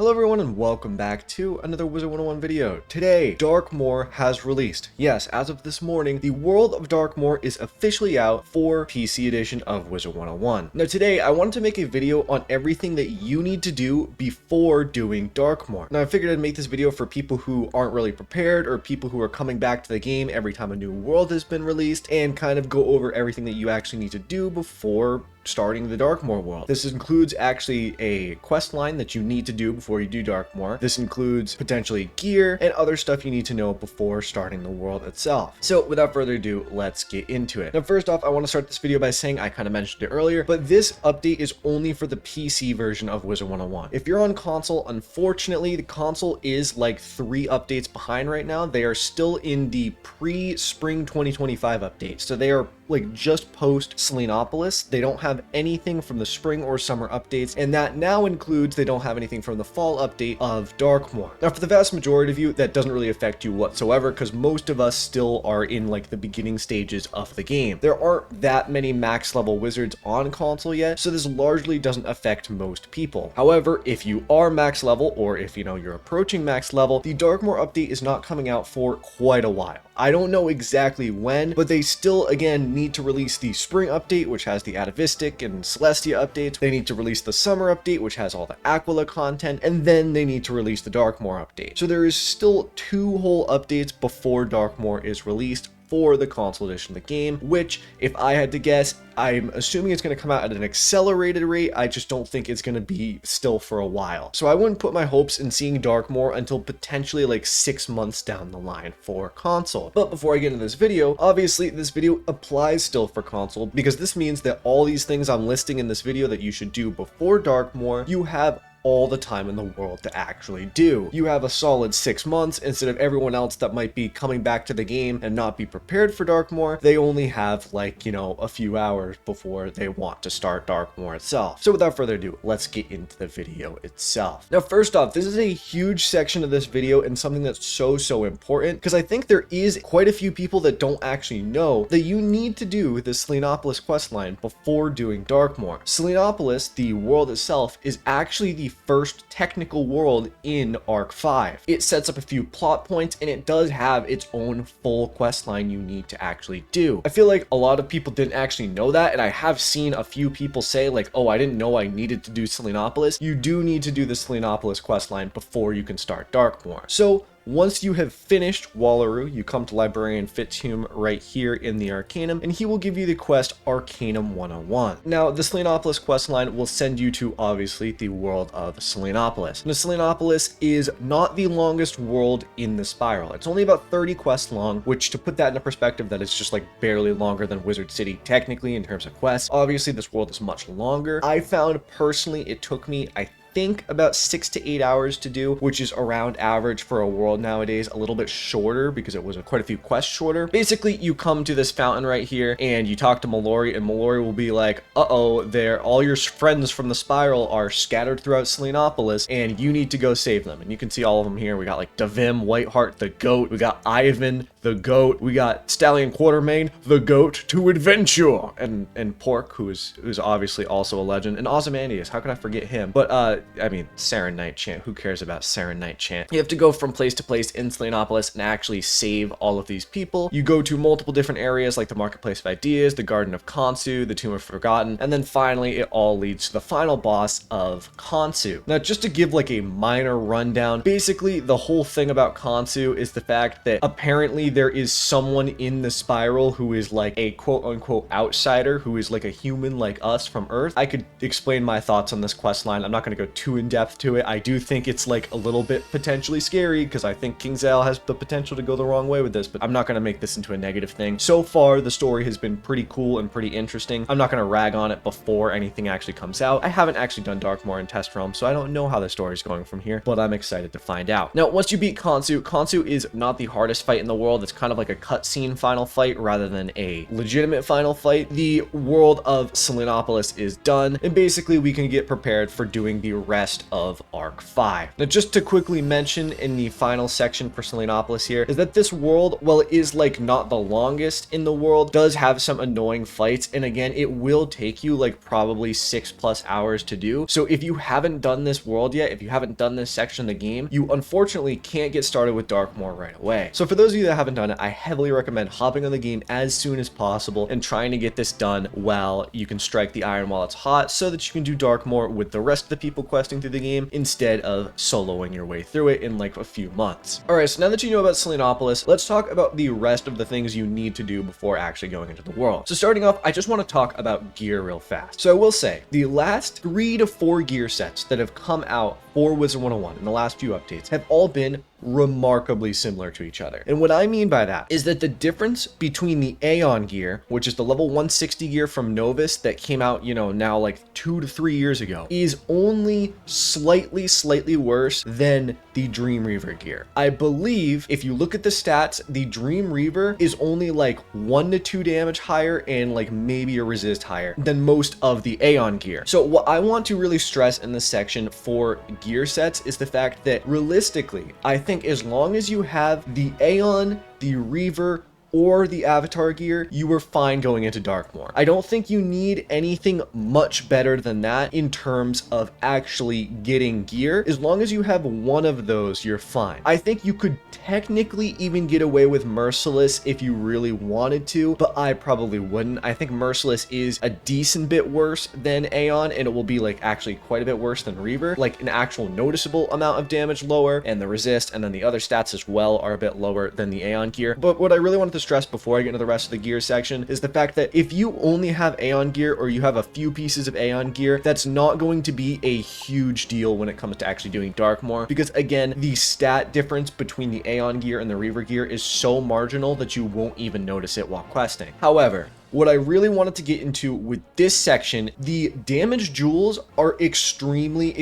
Hello everyone and welcome back to another Wizard101 video. Today, Darkmoor has released. Yes, as of this morning, the world of Darkmoor is officially out for PC edition of Wizard101. Now today, I wanted to make a video on everything that you need to do before doing Darkmoor. Now I figured I'd make this video for people who aren't really prepared or people who are coming back to the game every time a new world has been released and kind of go over everything that you actually need to do before starting the Darkmoor world. This includes actually a quest line that you need to do before you do Darkmoor. This includes potentially gear and other stuff you need to know before starting the world itself. So without further ado, let's get into it. Now first off, I want to start this video by saying I kind of mentioned it earlier, but this update is only for the PC version of Wizard101. If you're on console, unfortunately, the console is like 3 updates behind right now. They are still in the pre-spring 2025 update. So they are like just post Selenopolis. They don't have anything from the spring or summer updates, and that now includes they don't have anything from the fall update of Darkmoor. Now for the vast majority of you, that doesn't really affect you whatsoever because most of us still are in like the beginning stages of the game. There aren't that many max level wizards on console yet, so this largely doesn't affect most people. However, if you are max level, or if you're approaching max level, the Darkmoor update is not coming out for quite a while. I don't know exactly when, but they still, again, need to release the spring update, which has the Atavistic and Celestia updates. They need to release the summer update, which has all the Aquila content, and then they need to release the Darkmoor update. So there is still 2 whole updates before Darkmoor is released for the console edition of the game, which, if I had to guess, I'm assuming it's going to come out at an accelerated rate. I just don't think it's going to be still for a while. So I wouldn't put my hopes in seeing Darkmoor until potentially like 6 months down the line for console. But before I get into this video, obviously this video applies still for console, because this means that all these things I'm listing in this video that you should do before Darkmoor, you have all the time in the world to actually do. You have a solid 6 months instead of everyone else that might be coming back to the game and not be prepared for Darkmoor. They only have like, a few hours before they want to start Darkmoor itself. So without further ado, let's get into the video itself. Now, first off, this is a huge section of this video and something that's so important, because I think there is quite a few people that don't actually know that you need to do the Selenopolis questline before doing Darkmoor. Selenopolis, the world itself, is actually the first technical world in Arc 5. It sets up a few plot points, and it does have its own full quest line you need to actually do. I feel like a lot of people didn't actually know that, and I have seen a few people say like, oh, I didn't know I needed to do Selenopolis. You do need to do the Selenopolis quest line before you can start Darkmoor. So once you have finished Wallaru, you come to Librarian Fitzhume right here in the Arcanum, and he will give you the quest Arcanum 101. Now, the Selenopolis questline will send you to, obviously, the world of Selenopolis. Now, Selenopolis is not the longest world in the spiral. It's only about 30 quests long, which, to put that into perspective, that is just like barely longer than Wizard City, technically, in terms of quests. Obviously, this world is much longer. I found, personally, it took me, I think, about 6 to 8 hours to do, which is around average for a world nowadays, a little bit shorter because it was quite a few quests shorter. Basically, you come to this fountain right here and you talk to Mallory, and Mallory will be like, uh-oh, all your friends from the spiral are scattered throughout Selenopolis and you need to go save them. And you can see all of them here. We got like Davim, Whiteheart, the goat. We got Ivan, the goat. We got Stallion Quartermain, the goat, to adventure. And Pork, who's obviously also a legend. And Ozymandias, how could I forget him? But I mean, Saren Knight Chant. Who cares about Saren Knight Chant? You have to go from place to place in Selenopolis and actually save all of these people. You go to multiple different areas like the Marketplace of Ideas, the Garden of Khonsu, the Tomb of Forgotten, and then finally it all leads to the final boss of Khonsu. Now, just to give like a minor rundown, basically the whole thing about Khonsu is the fact that apparently there is someone in the spiral who is like a quote-unquote outsider, who is like a human like us from Earth. I could explain my thoughts on this quest line. I'm not going to go too in depth to it. I do think it's like a little bit potentially scary because I think King Zal has the potential to go the wrong way with this, but I'm not going to make this into a negative thing. So far, the story has been pretty cool and pretty interesting. I'm not going to rag on it before anything actually comes out. I haven't actually done Darkmoor in Test Realm, so I don't know how the story is going from here, but I'm excited to find out. Now, once you beat Khonsu, Khonsu is not the hardest fight in the world. that's kind of like a cutscene final fight rather than a legitimate final fight, the world of Selenopolis is done, and basically we can get prepared for doing the rest of Arc 5. Now, just to quickly mention in the final section for Selenopolis here, is that this world, while it is like not the longest in the world, does have some annoying fights, and again, it will take you like probably 6+ hours to do. So if you haven't done this world yet, if you haven't done this section of the game, you unfortunately can't get started with Darkmoor right away. So for those of you that haven't done it, I heavily recommend hopping on the game as soon as possible and trying to get this done while you can strike the iron while it's hot, so that you can do Darkmoor with the rest of the people questing through the game instead of soloing your way through it in like a few months. Alright, so now that you know about Selenopolis, let's talk about the rest of the things you need to do before actually going into the world. So starting off, I just want to talk about gear real fast. So I will say, the last 3 to 4 gear sets that have come out for Wizard101 in the last few updates have all been remarkably similar to each other. And what I mean by that is that the difference between the Aeon gear, which is the level 160 gear from Novus that came out, you know, now like 2 to 3 years ago, is only slightly worse than the Dream Reaver gear. I believe if you look at the stats, the Dream Reaver is only like 1 to 2 damage higher and like maybe a resist higher than most of the Aeon gear. So what I want to really stress in this section for gear sets is the fact that realistically, I think as long as you have the Aeon, the Reaver, or the Avatar gear, you were fine going into Darkmoor. I don't think you need anything much better than that in terms of actually getting gear. As long as you have one of those, you're fine. I think you could technically even get away with Merciless if you really wanted to, but I probably wouldn't. I think Merciless is a decent bit worse than Aeon, and it will be like actually quite a bit worse than Reaver, like an actual noticeable amount of damage lower, and the resist and then the other stats as well are a bit lower than the Aeon gear. But what I really wanted to stress before I get into the rest of the gear section is the fact that if you only have Aeon gear or you have a few pieces of Aeon gear, that's not going to be a huge deal when it comes to actually doing Darkmoor, because again, the stat difference between the Aeon gear and the Reaver gear is so marginal that you won't even notice it while questing. However, what I really wanted to get into with this section, the damage jewels are extremely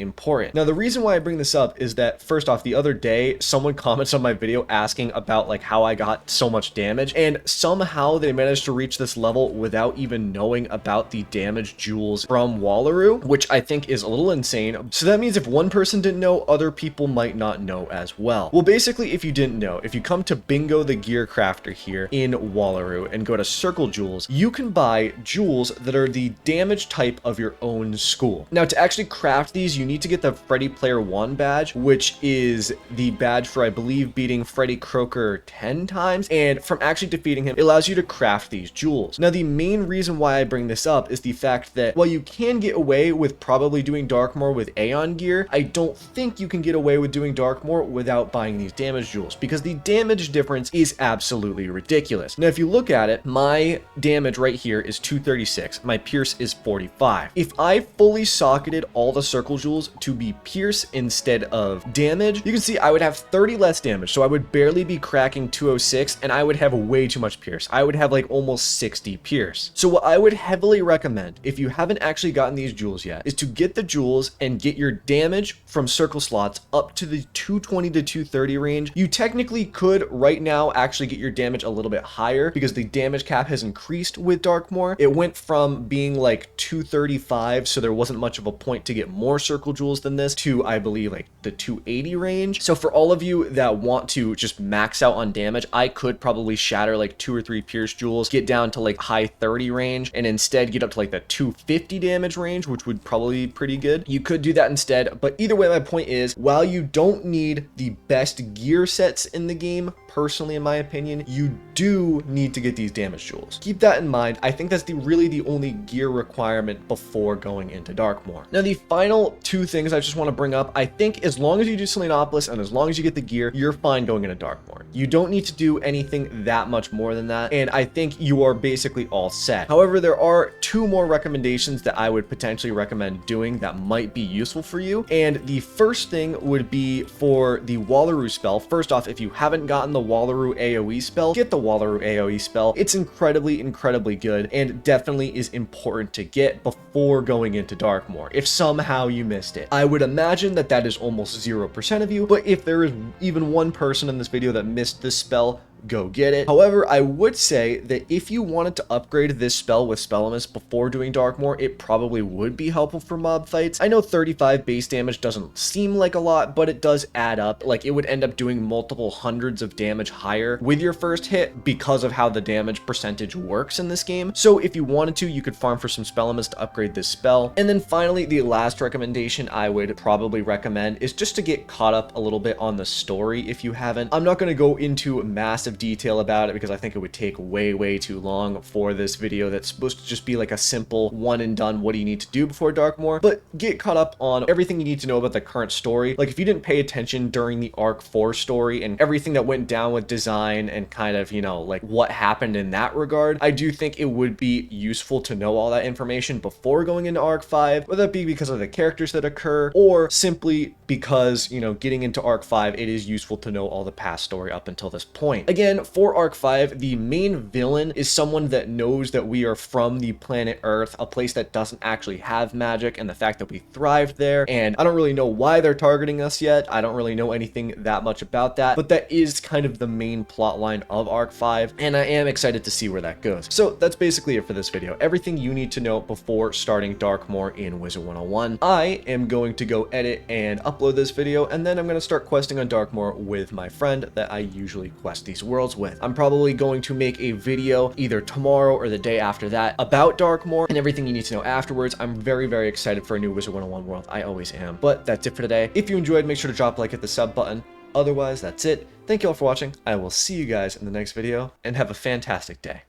important. Now, the reason why I bring this up is that first off, the other day, someone commented on my video asking about like how I got so much damage, and somehow they managed to reach this level without even knowing about the damage jewels from Wallaru, which I think is a little insane. So that means if one person didn't know, other people might not know as well. Well, basically, if you didn't know, if you come to Bingo the Gear Crafter here in Wallaru and go to Circle Jewels, you can buy jewels that are the damage type of your own school. Now, to actually craft these, you need to get the Freddy Player 1 badge, which is the badge for, I believe, beating Freddy Croker 10 times, and from actually defeating him, it allows you to craft these jewels. Now, the main reason why I bring this up is the fact that while you can get away with probably doing Darkmoor with Aeon gear, I don't think you can get away with doing Darkmoor without buying these damage jewels, because the damage difference is absolutely ridiculous. Now, if you look at it, my damage right here is 236. My pierce is 45. If I fully socketed all the circle jewels to be pierce instead of damage, you can see I would have 30 less damage. So I would barely be cracking 206, and I would have way too much pierce. I would have like almost 60 pierce. So what I would heavily recommend, if you haven't actually gotten these jewels yet, is to get the jewels and get your damage from circle slots up to the 220 to 230 range. You technically could right now actually get your damage a little bit higher because the damage cap has increased with Darkmoor. It went from being like 235, so there wasn't much of a point to get more circle jewels than this, to I believe like the 280 range. So for all of you that want to just max out on damage, I could probably shatter like 2 or 3 pierce jewels, get down to like high 30 range, and instead get up to like the 250 damage range, which would probably be pretty good. You could do that instead, but either way, my point is, while you don't need the best gear sets in the game, personally in my opinion, you do need to get these damage jewels. Keep that in mind. I think that's really the only gear requirement before going into Darkmoor. Now, the final 2 things I just want to bring up, I think as long as you do Selenopolis and as long as you get the gear, you're fine going into Darkmoor. You don't need to do anything that much more than that, and I think you are basically all set. However, there are 2 more recommendations that I would potentially recommend doing that might be useful for you, and the first thing would be for the Wallaru spell. First off, if you haven't gotten the Wallaru AOE spell, get the Wallaru AOE spell. It's incredibly good and definitely is important to get before going into Darkmoor if somehow you missed it. I would imagine that that is almost 0% of you, but if there is even one person in this video that missed this spell, go get it. However, I would say that if you wanted to upgrade this spell with Spellemus before doing Darkmoor, it probably would be helpful for mob fights. I know 35 base damage doesn't seem like a lot, but it does add up. Like, it would end up doing multiple hundreds of damage higher with your first hit because of how the damage percentage works in this game. So if you wanted to, you could farm for some Spellemus to upgrade this spell. And then finally, the last recommendation I would probably recommend is just to get caught up a little bit on the story if you haven't. I'm not going to go into massive detail about it because I think it would take way too long for this video that's supposed to just be like a simple one and done what do you need to do before Darkmoor, but get caught up on everything you need to know about the current story. Like, if you didn't pay attention during the Arc 4 story and everything that went down with design and kind of, you know, like what happened in that regard, I do think it would be useful to know all that information before going into Arc 5, whether that be because of the characters that occur or simply because, you know, getting into Arc 5, it is useful to know all the past story up until this point. Again, for Arc 5, the main villain is someone that knows that we are from the planet Earth, a place that doesn't actually have magic, and the fact that we thrived there. And I don't really know why they're targeting us yet. I don't really know anything that much about that, but that is kind of the main plot line of Arc 5, and I am excited to see where that goes. So that's basically it for this video. Everything you need to know before starting Darkmoor in Wizard101. I am going to go edit and upload this video, and then I'm going to start questing on Darkmoor with my friend that I usually quest these worlds with. I'm probably going to make a video either tomorrow or the day after that about Darkmoor and everything you need to know afterwards. I'm very excited for a new Wizard101 world. I always am. But that's it for today. If you enjoyed, make sure to drop a like, hit the sub button. Otherwise, that's it. Thank you all for watching. I will see you guys in the next video, and have a fantastic day.